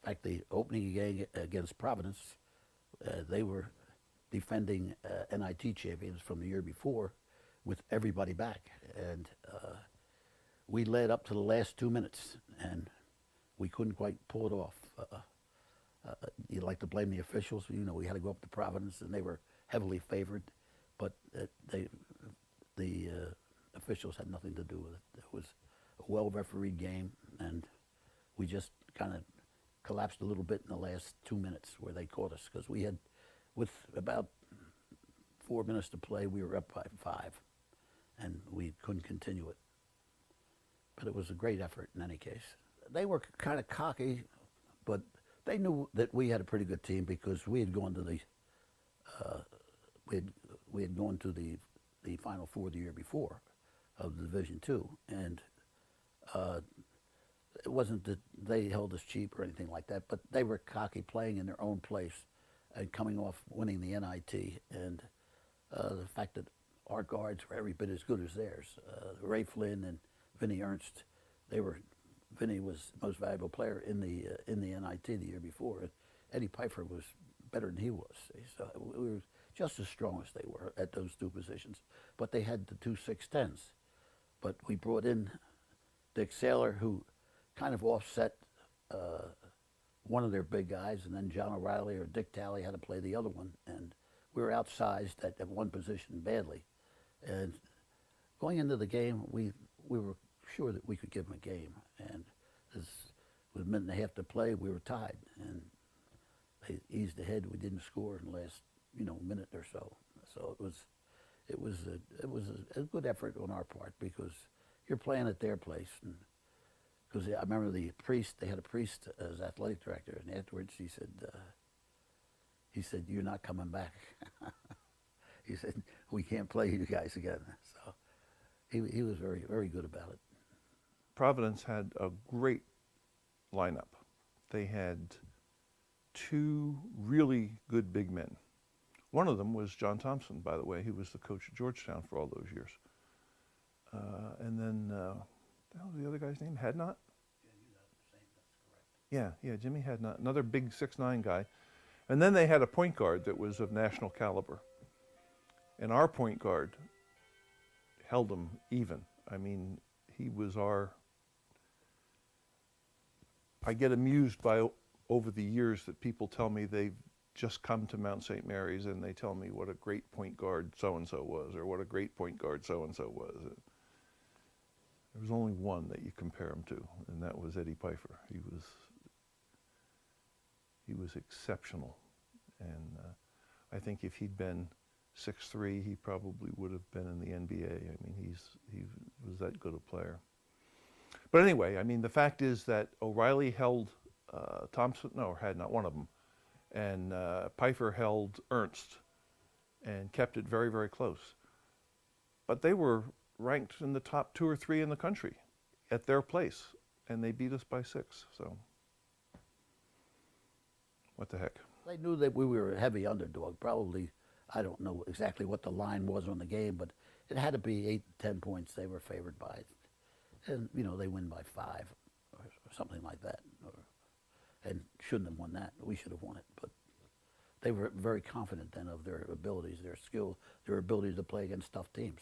fact, the opening game against Providence, they were defending NIT champions from the year before with everybody back. And we led up to the last 2 minutes, and we couldn't quite pull it off. You'd like to blame the officials. You know, we had to go up to Providence, and they were heavily favored, but the officials had nothing to do with it. It was a well-refereed game, and we just kind of collapsed a little bit in the last 2 minutes where they caught us, because we had, with about 4 minutes to play, we were up by 5, and we couldn't continue it. But it was a great effort in any case. They were kind of cocky, but they knew that we had a pretty good team because we had gone to the we had gone to the Final Four the year before of the Division II, and it wasn't that they held us cheap or anything like that, but they were cocky, playing in their own place and coming off winning the NIT, and the fact that our guards were every bit as good as theirs. Ray Flynn and Vinny Ernst, Vinny was the most valuable player in the NIT the year before. Eddie Pfeiffer was better than he was. So we were just as strong as they were at those two positions, but they had the two 6'10s. But we brought in Dick Saylor, who kind of offset one of their big guys, and then John O'Reilly or Dick Talley had to play the other one, and we were outsized at one position badly. And going into the game, we were sure that we could give them a game, and with a minute and a half to play, we were tied, and they eased ahead. We didn't score in the last minute or so. So it was a good effort on our part, because you're playing at their place. And because I remember they had a priest as athletic director, and afterwards he said, "You're not coming back." He said, "We can't play you guys again." So he was very, very good about it. Providence had a great lineup. They had two really good big men. One of them was John Thompson, by the way. He was the coach at Georgetown for all those years. And then, what the hell was the other guy's name? Hadnot? Yeah, you got the same, that's correct. Yeah, Jimmy Hadnot, another big 6'9" guy. And then they had a point guard that was of national caliber. And our point guard held them even. I mean, he was I get amused by, over the years, that people tell me they've just come to Mount St. Mary's and they tell me what a great point guard so-and-so was, or what a great point guard so-and-so was. There was only one that you compare him to, and that was Eddie Pfeiffer. He was exceptional. And I think if he'd been 6'3", he probably would have been in the NBA. I mean, he was that good a player. But anyway, I mean, the fact is that O'Reilly held Hadnot, one of them, and Pfeiffer held Ernst and kept it very, very close. But they were ranked in the top 2 or 3 in the country at their place, and they beat us by 6. So what the heck? They knew that we were a heavy underdog. Probably, I don't know exactly what the line was on the game, but it had to be 8 to 10 points they were favored by. And, they win by 5 or something like that. And shouldn't have won that. We should have won it. But they were very confident then of their abilities, their skill, their ability to play against tough teams.